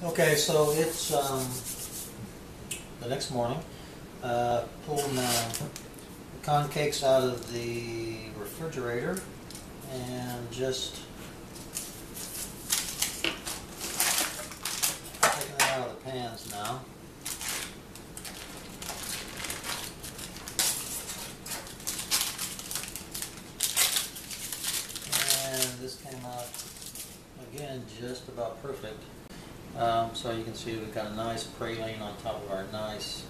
Okay, so it's the next morning. Pulled my pecan cakes out of the refrigerator and just taking them out of the pans now. And this came out again just about perfect. So you can see we've got a nice praline on top of our nice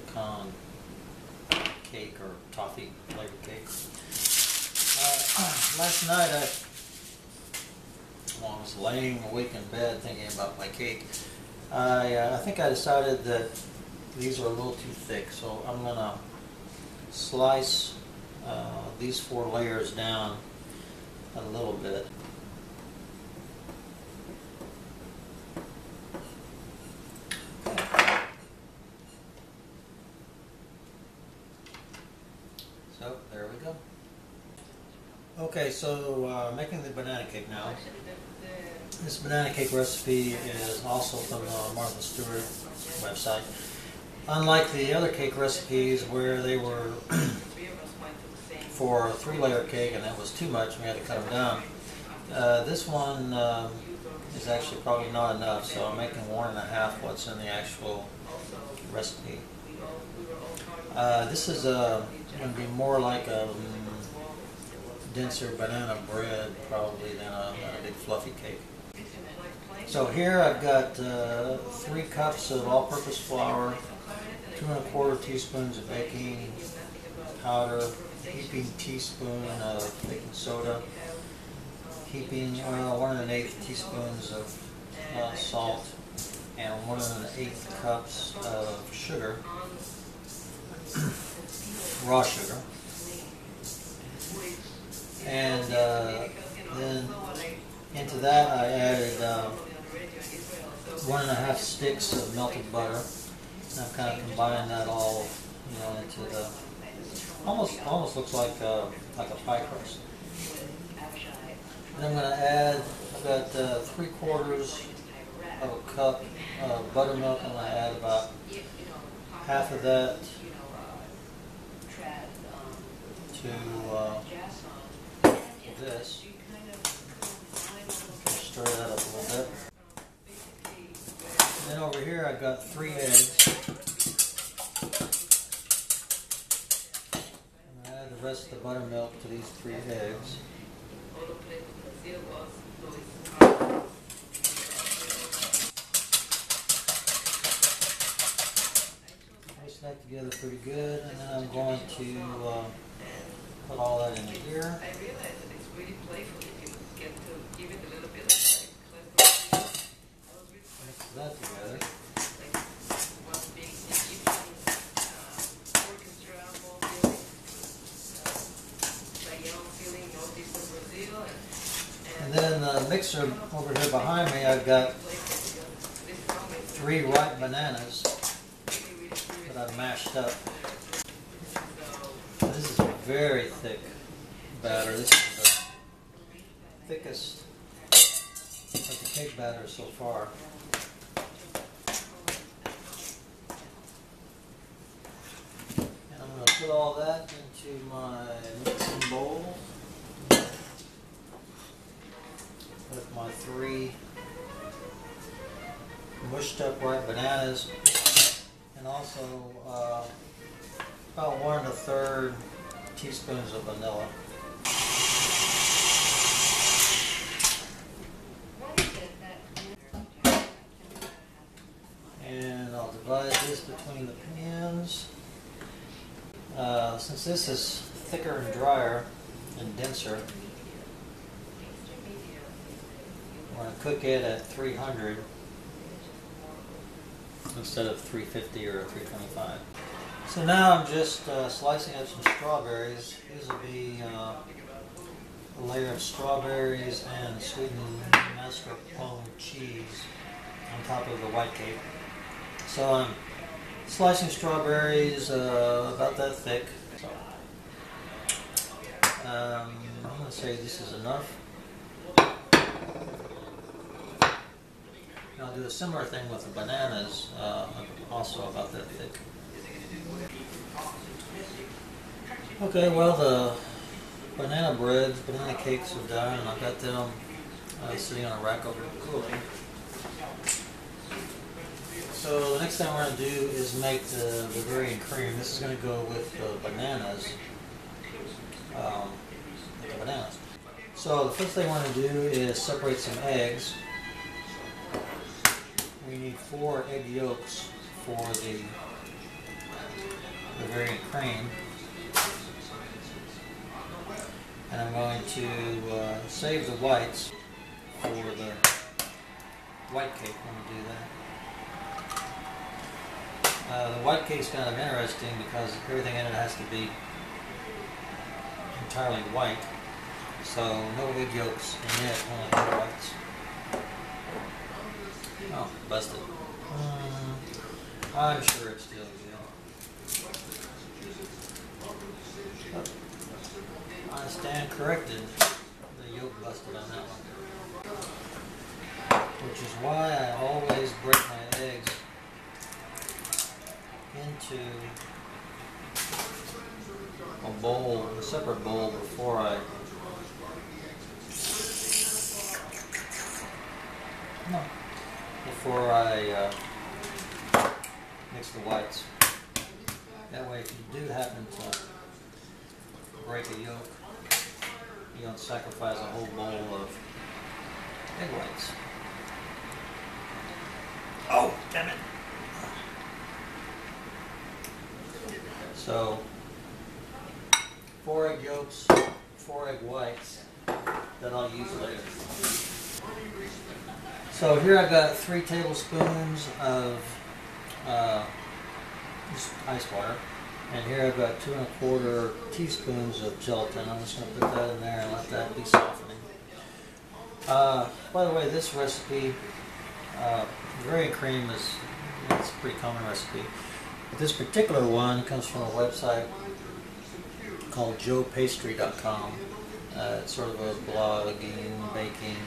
pecan cake or toffee flavored cake. Last night I was laying awake in bed thinking about my cake. I think I decided that these are a little too thick, so I'm going to slice these 4 layers down a little bit. So there we go. Okay, so making the banana cake now. This banana cake recipe is also from the Martha Stewart website. Unlike the other cake recipes where they were for a 3-layer cake and that was too much, we had to cut them down. This one is actually probably not enough, so I'm making 1.5 what's in the actual recipe. This is going to be more like a denser banana bread probably than a big fluffy cake. So here I've got 3 cups of all-purpose flour, 2 1/4 teaspoons of baking powder, heaping teaspoon of baking soda, heaping 1 1/8 teaspoons of salt, and 1 1/8 cups of sugar, raw sugar. And then into that I added 1 1/2 sticks of melted butter. And I've kind of combined that all, into the almost looks like a pie crust. And I'm going to add, I've got 3/4 of a cup of buttermilk. I'm going to add about half of that to this. Stir that up a little bit. And then over here I've got 3 eggs. I'm going to add the rest of the buttermilk to these 3 eggs. Mix that together pretty good, and then I'm going to put all that in here. Mix that together. And then the mixer over here behind me, I've got 3 ripe bananas that I've mashed up. This is a very thick batter. This is the thickest of the cake batter so far. And I'm going to put all that into my mixing bowl with my 3 mushed up ripe bananas, and also about 1 1/3 teaspoons of vanilla. And I'll divide this between the pans. Since this is thicker and drier and denser, I'm going to cook it at 300 instead of 350 or 325. So now I'm just slicing up some strawberries. These will be a layer of strawberries and sweetened mascarpone cheese on top of the white cake. So I'm slicing strawberries about that thick. So, I'm going to say this is enough. I'll do a similar thing with the bananas, also about that thick. Okay, well the banana cakes are done, and I've got them sitting on a rack over cooling. So the next thing we're going to do is make the Bavarian cream. This is going to go with the bananas. So the first thing we're going to do is separate some eggs. We need 4 egg yolks for the Bavarian cream. And I'm going to save the whites for the white cake when we do that. The white cake's kind of interesting because everything in it has to be entirely white. So no egg yolks in it, only egg whites. Oh, busted. I'm sure it's still good. Oh, I stand corrected. The yolk busted on that one. Which is why I always break my eggs into a bowl, a separate bowl before I mix the whites. That way, if you do happen to break a yolk, you don't sacrifice a whole bowl of egg whites. Oh, damn it! So, 4 egg yolks, 4 egg whites that I'll use later. So here I've got 3 tablespoons of ice water, and here I've got 2 1/4 teaspoons of gelatin. I'm just going to put that in there and let that be softening. By the way, this recipe, Bavarian cream it's a pretty common recipe. But this particular one comes from a website called joepastry.com. It's sort of a blogging, baking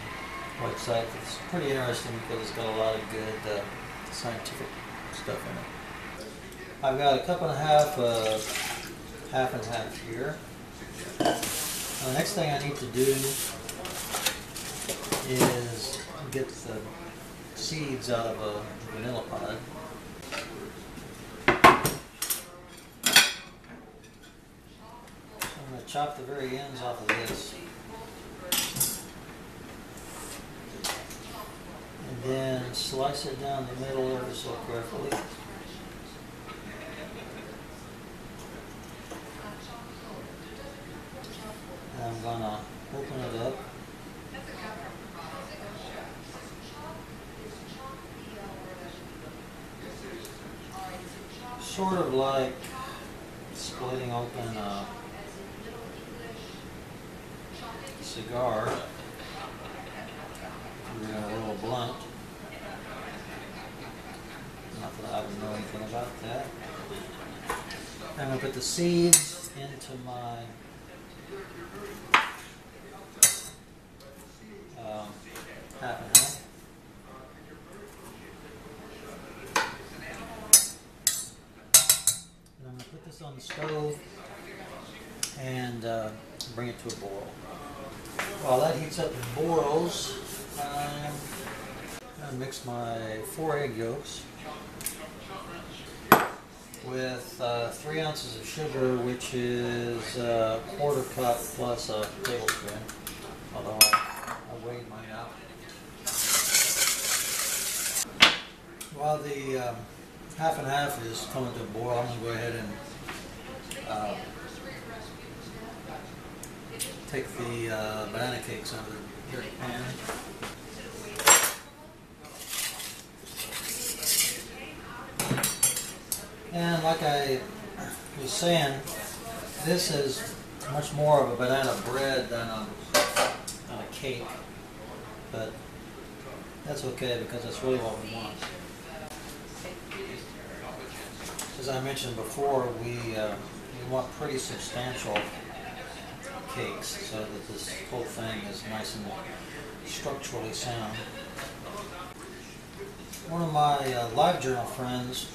website. It's pretty interesting because it's got a lot of good scientific stuff in it. I've got a cup and a half of half and half here. Now, the next thing I need to do is get the seeds out of a vanilla pod. I'm going to chop the very ends off of this. And then slice it down the middle ever so carefully. And I'm going to open it up. Sort of like splitting open a cigar. We're going to roll a blunt. Not that I would know anything about that. I'm going to put the seeds into my half and half. And I'm going to put this on the stove and bring it to a boil. While that heats up and boils, I'm going to mix my 4 egg yolks with 3 ounces of sugar, which is a 1/4 cup plus a tablespoon, although I weighed mine out. While the half and half is coming to a boil, I'm going to go ahead and take the banana cakes out of the pan. And like I was saying, this is much more of a banana bread than a cake, but that's okay because that's really what we want. As I mentioned before, we want pretty substantial cakes so that this whole thing is nice and structurally sound. One of my live journal friends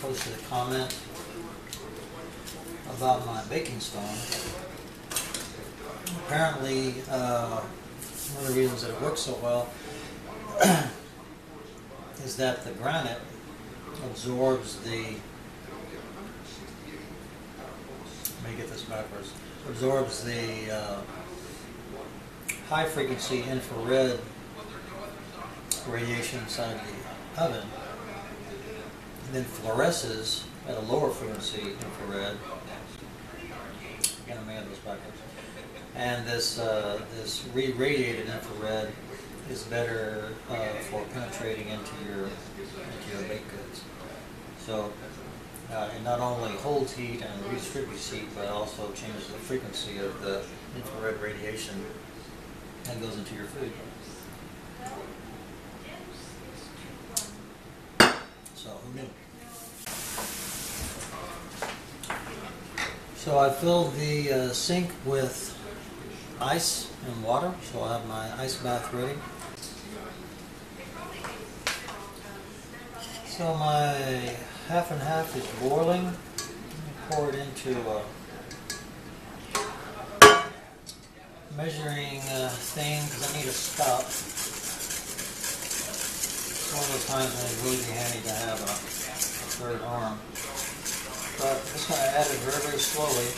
posted a comment about my baking stone. Apparently, one of the reasons that it works so well is that the granite absorbs the, let me get this backwards, absorbs the high frequency infrared radiation inside the oven, and then fluoresces at a lower frequency infrared. Again, I may have this backwards. And this re-radiated infrared is better for penetrating into your baked goods. So it not only holds heat and redistributes heat, but also changes the frequency of the infrared radiation that goes into your food. So who knew? So I filled the sink with ice and water, so I'll have my ice bath ready. So my half and half is boiling. Pour it into a measuring thing because I need a spout. It's one of those times when it's really handy to have a third arm. But I'm just going to add it very, very slowly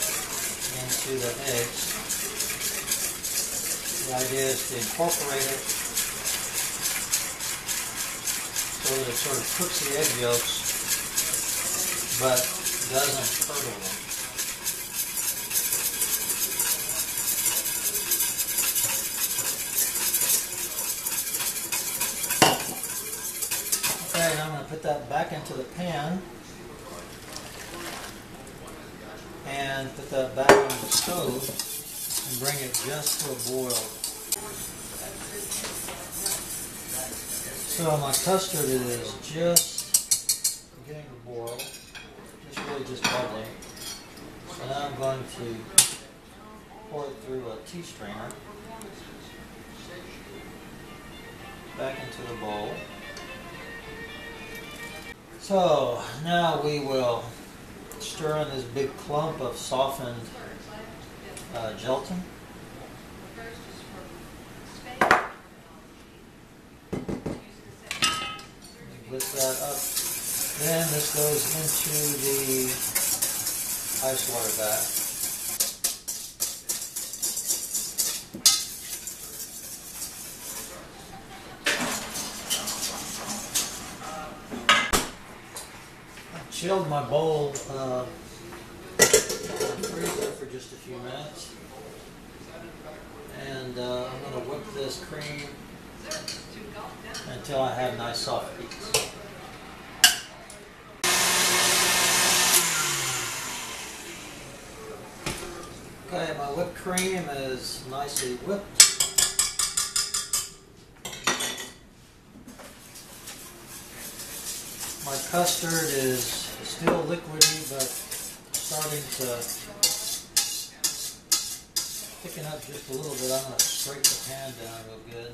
into the eggs. The idea is to incorporate it so that it sort of cooks the egg yolks but doesn't curdle them. Okay, now I'm going to put that back into the pan and put that back on the stove and bring it just to a boil. So my custard is just getting to boil, just bubbling. So now I'm going to pour it through a tea strainer back into the bowl. So now we will stir in this big clump of softened gelatin. Lift that up. Then this goes into the ice water bath. I chilled my bowl in the freezer for just a few minutes. And I'm going to whip this cream until I have nice soft peaks. Okay, my whipped cream is nicely whipped. My custard is still liquidy, but starting to thicken up just a little bit. I'm going to scrape the pan down real good,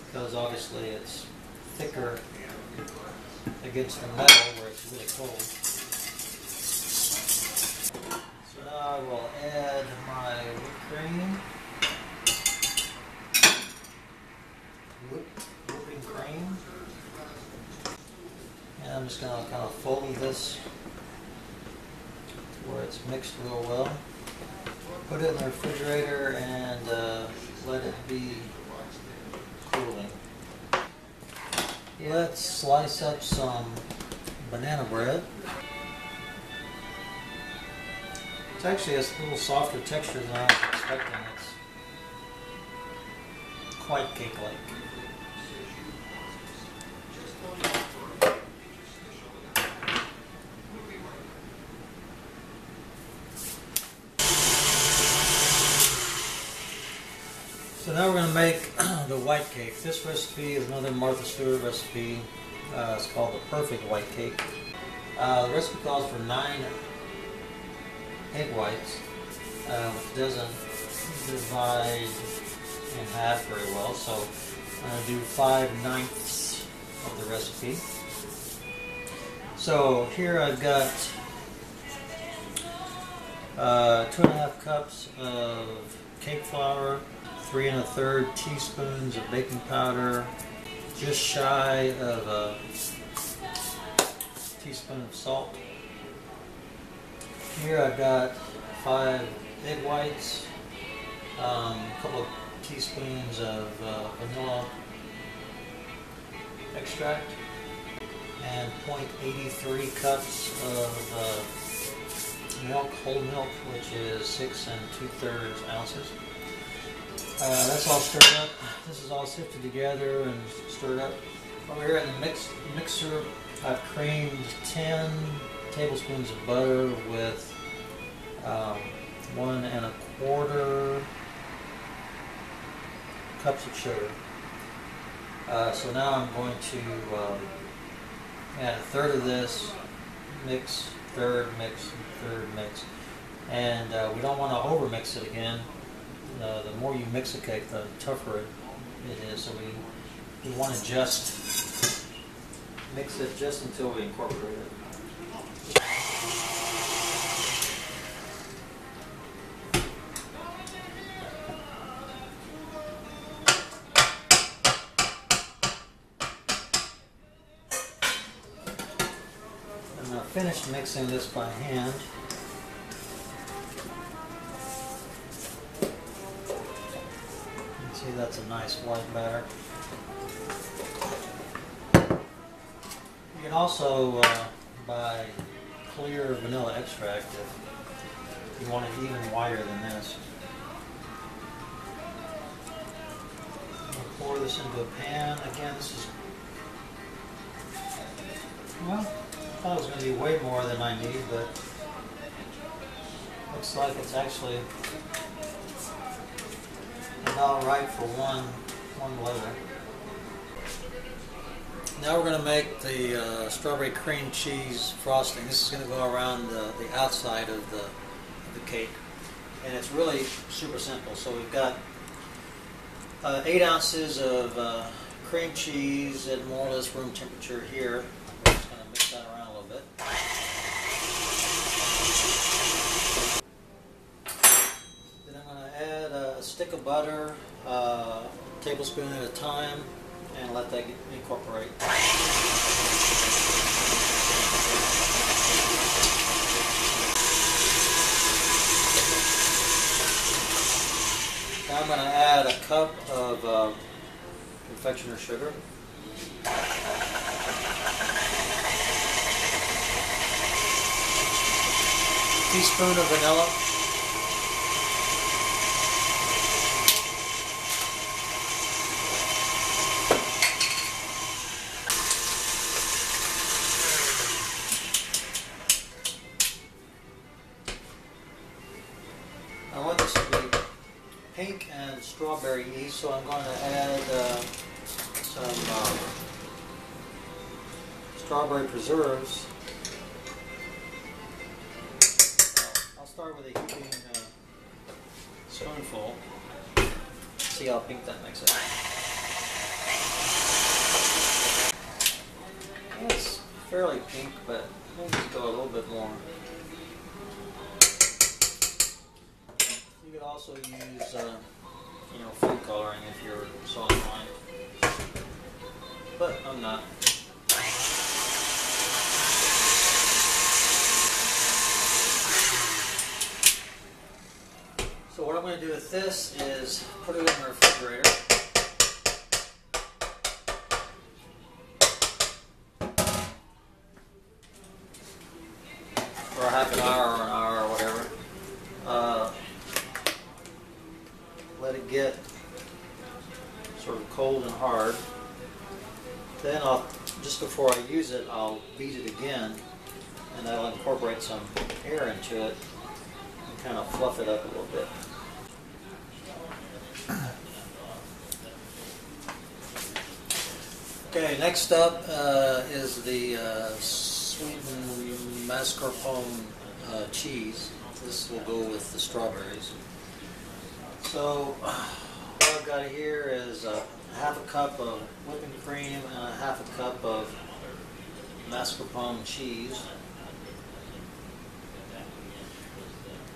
because obviously it's thicker against the metal where it's really cold. So now I will add my whipped cream, whipping cream, and I'm just going to kind of fold this to where it's mixed real well. Put it in the refrigerator and let it be cooling. Let's slice up some banana bread. It's actually a little softer texture than I was expecting. It's quite cake-like. So now we're going to make the white cake. This recipe is another Martha Stewart recipe. It's called the perfect white cake. The recipe calls for 9 egg whites, which doesn't divide in half very well. So I'm going to do 5/9 of the recipe. So here I've got 2½ cups of cake flour, 3 1/3 teaspoons of baking powder, just shy of a teaspoon of salt. Here I've got 5 egg whites, a couple of teaspoons of vanilla extract, and 0.83 cups of milk, whole milk, which is 6 2/3 ounces. That's all stirred up. This is all sifted together and stirred up. Over here in the mixer, I've creamed 10 tablespoons of butter with 1 1/4 cups of sugar. So now I'm going to add 1/3 of this, mix, 1/3, mix, 1/3, mix. And we don't want to over mix it again. The more you mix a cake, the tougher it is. So we want to just mix it just until we incorporate it. I'm now finished mixing this by hand. See, that's a nice white batter. You can also buy clear vanilla extract if you want it even whiter than this. I'll pour this into a pan. Again, this is, well, I thought it was going to be way more than I need, but looks like it's actually all right for one layer. Now we're going to make the strawberry cream cheese frosting. This is going to go around the outside of the cake, and it's really super simple. So we've got 8 ounces of cream cheese at more or less room temperature here. We're just going to mix that around a little bit. Then I'm going to add a stick of butter, tablespoon at a time, and let that incorporate. Now I'm going to add a cup of confectioner sugar. Teaspoon of vanilla. I want this to be pink and strawberry-y, so I'm going to add some strawberry preserves. I'll start with a heaping spoonful. See how pink that makes it. It's fairly pink, but we'll just go a little bit more. You could also use, food coloring if you're so inclined, but I'm not. So what I'm going to do with this is put it in the refrigerator. For half an hour or an hour or whatever. Let it get sort of cold and hard. Then just before I use it, I'll beat it again, and that'll incorporate some air into it and kind of fluff it up a little bit. Okay, next up is the sweetened mascarpone cheese. This will go with the strawberries. So what I've got here is half a cup of whipping cream and a half a cup of mascarpone cheese.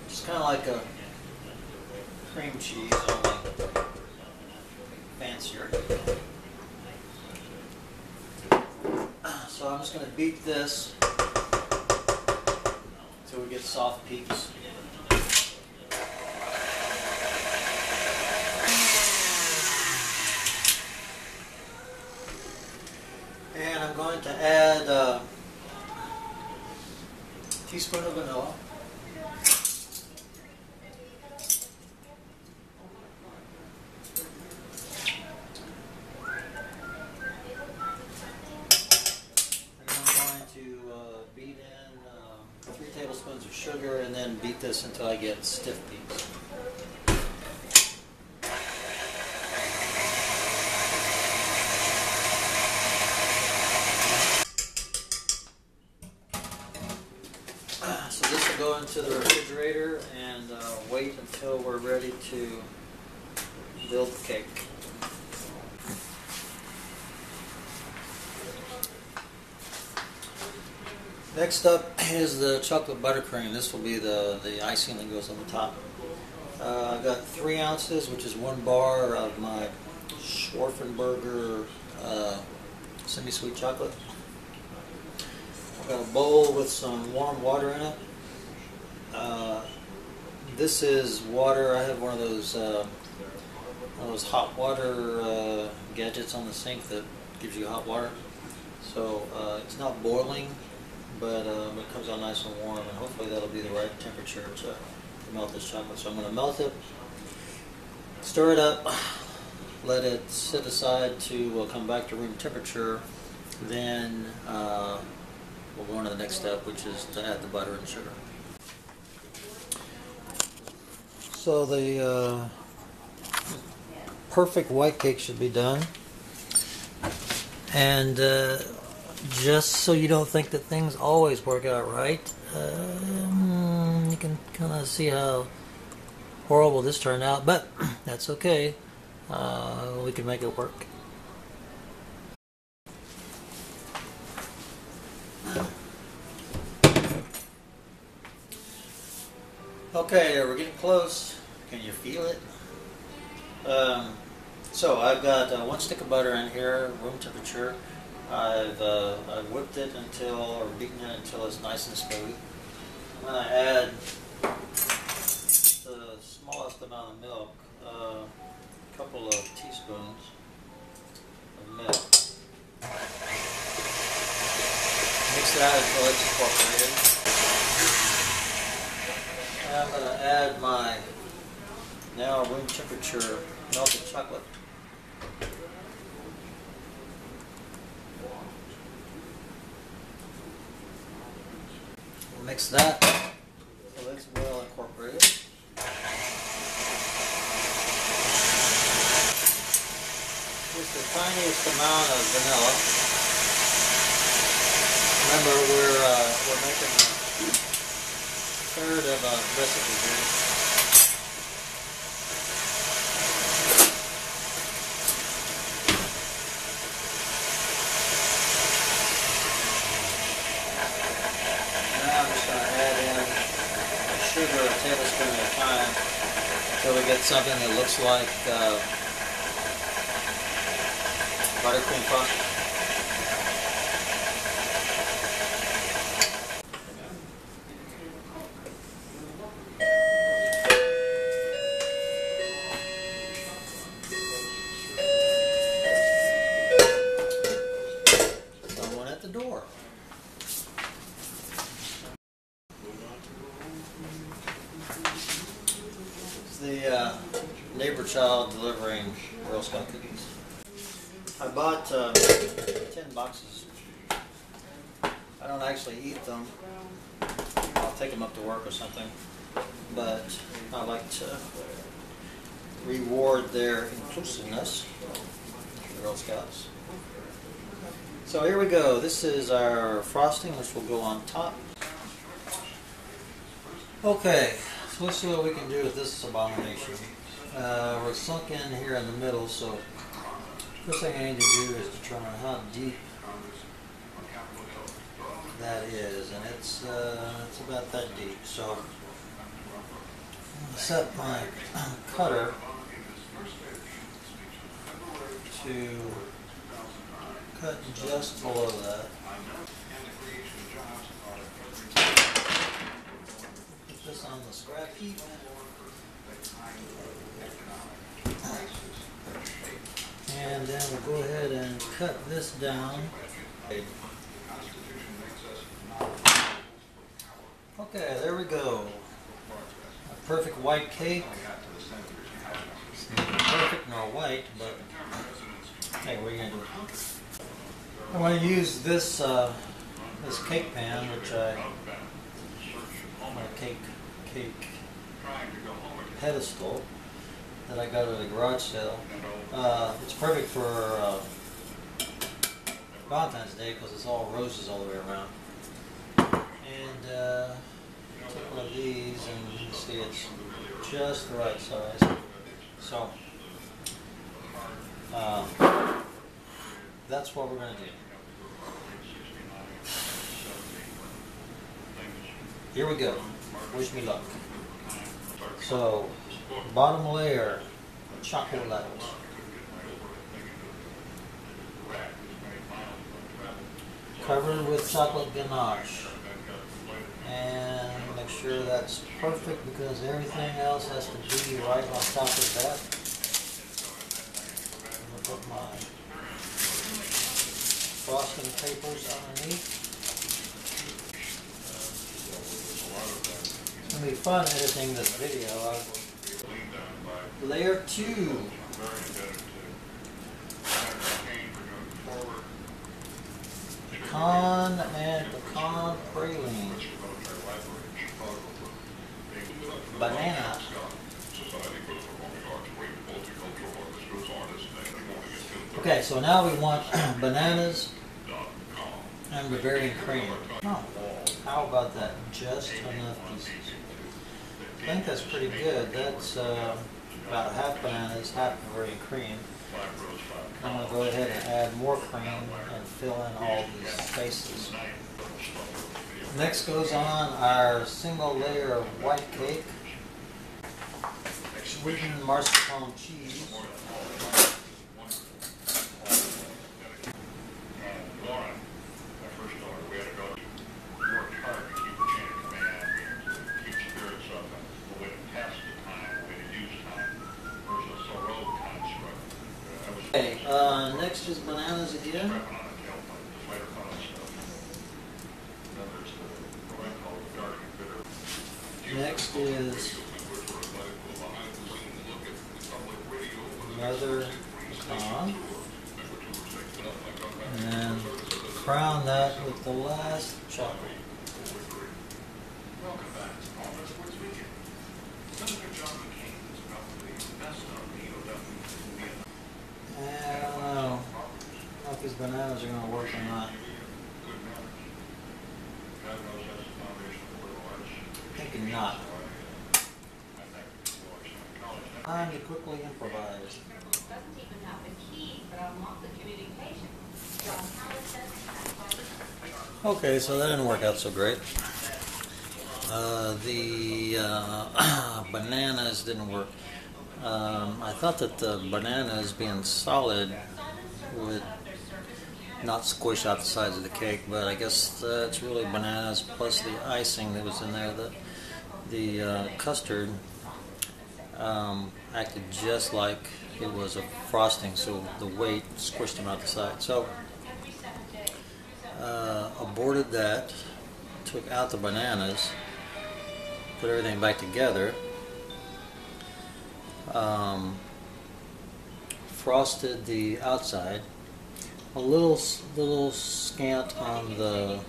It's kind of like a cream cheese, only fancier. So I'm just going to beat this until we get soft peaks. And I'm going to add a teaspoon of vanilla. Beat in 3 tablespoons of sugar and then beat this until I get stiff peaks. So this will go into the refrigerator and wait until we're ready to build the cake. Next up is the chocolate buttercream. This will be the icing that goes on the top. I've got 3 ounces, which is 1 bar of my Schwarzenberger semi-sweet chocolate. I've got a bowl with some warm water in it. This is water. I have one of those hot water gadgets on the sink that gives you hot water. So it's not boiling, but it comes out nice and warm, and hopefully that'll be the right temperature to melt this chocolate. So I'm going to melt it, stir it up, let it sit aside to come back to room temperature. Then we'll go on to the next step, which is to add the butter and sugar. So the perfect white cake should be done. And just so you don't think that things always work out right, you can kind of see how horrible this turned out, but that's okay. We can make it work. Okay, we're getting close. Can you feel it? So I've got 1 stick of butter in here, room temperature. I've whipped it or beaten it until it's nice and smooth. I'm going to add the smallest amount of milk, a couple of teaspoons of milk. Mix it out until it's incorporated. And I'm going to add my now room temperature melted chocolate. We'll mix that so it's well incorporated. Just the tiniest amount of vanilla. Remember, we're making a third of a recipe here. Sugar a tablespoon at a time until we get something that looks like buttercream frosting. Someone at the door. The neighbor child delivering Girl Scout cookies. I bought 10 boxes. I don't actually eat them. I'll take them up to work or something. But I like to reward their inclusiveness, the Girl Scouts. So here we go. This is our frosting, which will go on top. Okay. So let's see what we can do with this abomination. We're sunk in here in the middle, so first thing I need to do is determine how deep that is, and it's about that deep. So I'm going to set my cutter to cut just below that. Put this on the scrap heap. And then we'll go ahead and cut this down. Okay, there we go. A perfect white cake. It's not perfect nor white, but hey, what are you gonna do? I want to use this this cake pan, which my cake pedestal that I got at a garage sale. It's perfect for Valentine's Day because it's all roses all the way around. And take one of these, and you can see it's just the right size. So that's what we're going to do. Here we go. Wish me luck. So, bottom layer, chocolate. Covered with chocolate ganache. And make sure that's perfect because everything else has to be right on top of that. I'm going to put my frosting papers underneath. It's going to be fun editing this video. Layer 2. Pecan and pecan praline. Banana. Okay, so now we want bananas and Bavarian cream. Oh, how about that? Just enough pieces. I think that's pretty good. That's about half bananas, half Bavarian cream. I'm going to go ahead and add more cream and fill in all these spaces. Next goes on our single layer of white cake. Sweetened mascarpone cheese. Okay, next is bananas again. Next is another pecan. And then crown that with the last chocolate. I don't know if these bananas are going to work or not. Thinking not. Time to quickly improvise. Okay, so that didn't work out so great. The bananas didn't work. I thought that the bananas being solid would not squish out the sides of the cake, but I guess it's really bananas plus the icing that was in there. The custard acted just like it was a frosting, so the weight squished them out the side. So aborted that, took out the bananas, put everything back together, frosted the outside, a little scant on the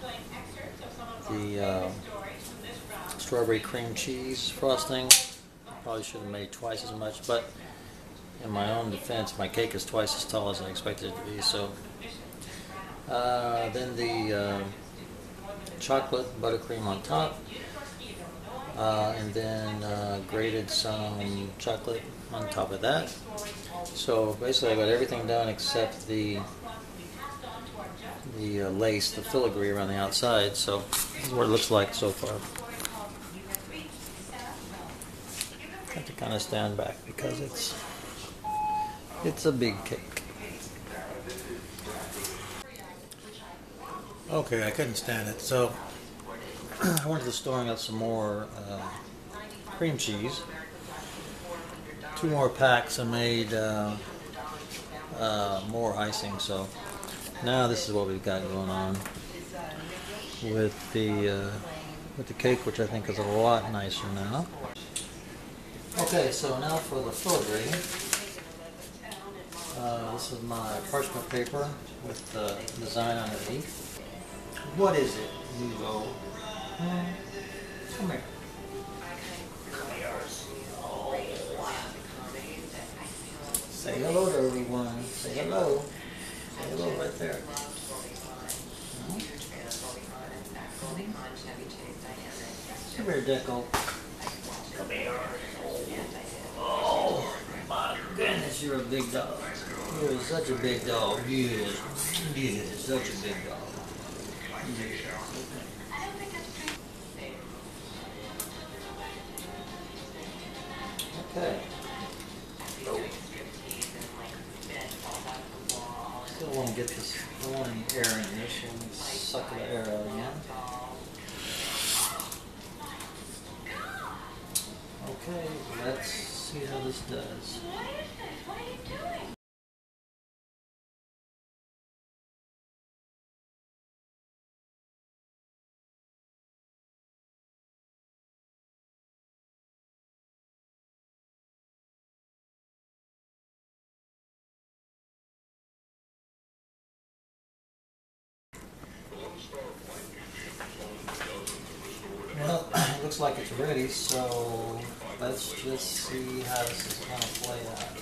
strawberry cream cheese frosting. Probably should have made twice as much, but in my own defense, my cake is twice as tall as I expected it to be. So then the chocolate buttercream on top, and then grated some chocolate on top of that. So basically I got everything done except the lace, the filigree around the outside. So this is what it looks like so far. I have to kind of stand back because it's a big cake. Okay, I couldn't stand it, so I went to the store and got some more cream cheese. 2 more packs and made more icing. So now this is what we've got going on with the cake, which I think is a lot nicer now. Okay, so now for the filigree. This is my parchment paper with the design underneath. What is it, Hugo? Come here. Say hello to everyone. Say hello. Say hello right there. Come here, Deco. Come here. Oh, my goodness, you're a big dog. You're such a big dog. Yes. Yes, such a big dog. Yes. Okay. Still want to get this, I don't want any air in here, so let me suck the air out again. Okay, let's see how this does. What are you doing? Well, it looks like it's ready, so let's just see how this is going to play out.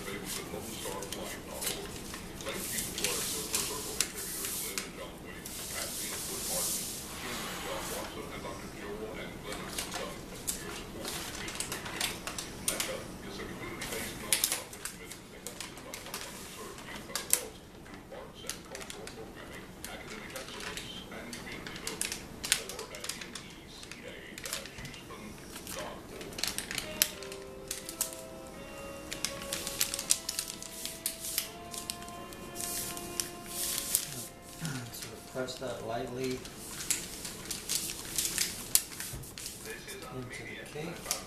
Press that lightly into the cake. For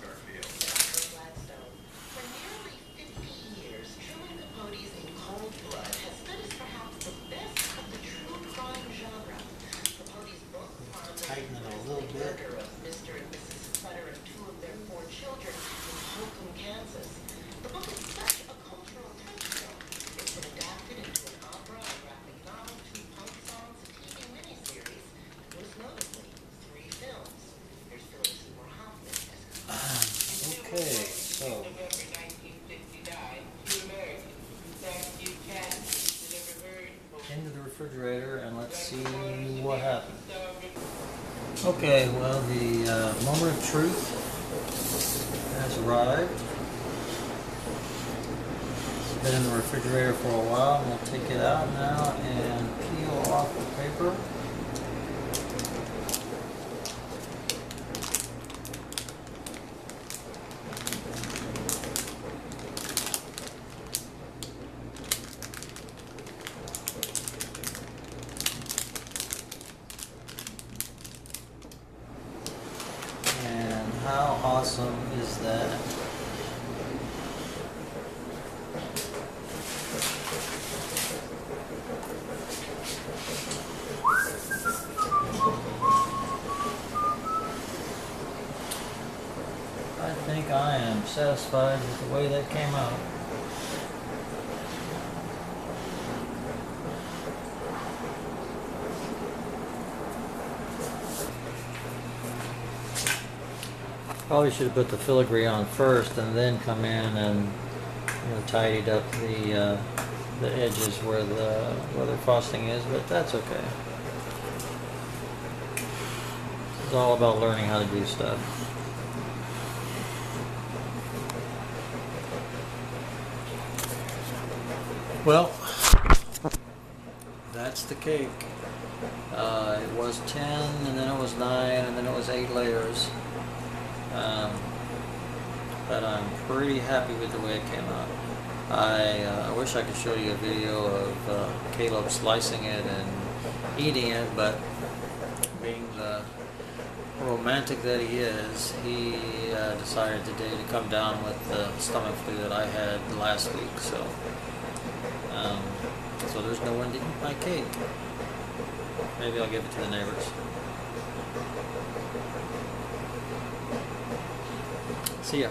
nearly 50 years, Truman Capote's In Cold Blood has stood as perhaps the best of the true crime genre. Capote's book Tighten it a little the bit. murder of Mr. and Mrs. Sutter and 2 of their 4 children in Holcomb, Kansas. The book is such a cultural touchstone. It's been adapted into an opera, a graphic novel, 2 punk songs, a TV miniseries, and most notably, 3 films. Here's Philip Seymour Hoffman as Okay, so into the refrigerator and let's see what happens. Okay, well the moment of truth has arrived. It's been in the refrigerator for a while. I'm going to take it out now and peel off the paper. And how awesome is that? I think I am satisfied with the way that came out. Probably should have put the filigree on first and then come in and tidied up the edges where the frosting is, but that's okay. It's all about learning how to do stuff. Well, that's the cake. It was 10, and then it was 9, and then it was 8 layers. But I'm pretty happy with the way it came out. I wish I could show you a video of Caleb slicing it and eating it, but being the romantic that he is, he decided today to come down with the stomach flu that I had last week. So there's no one to eat my cake. Maybe I'll give it to the neighbors. See ya.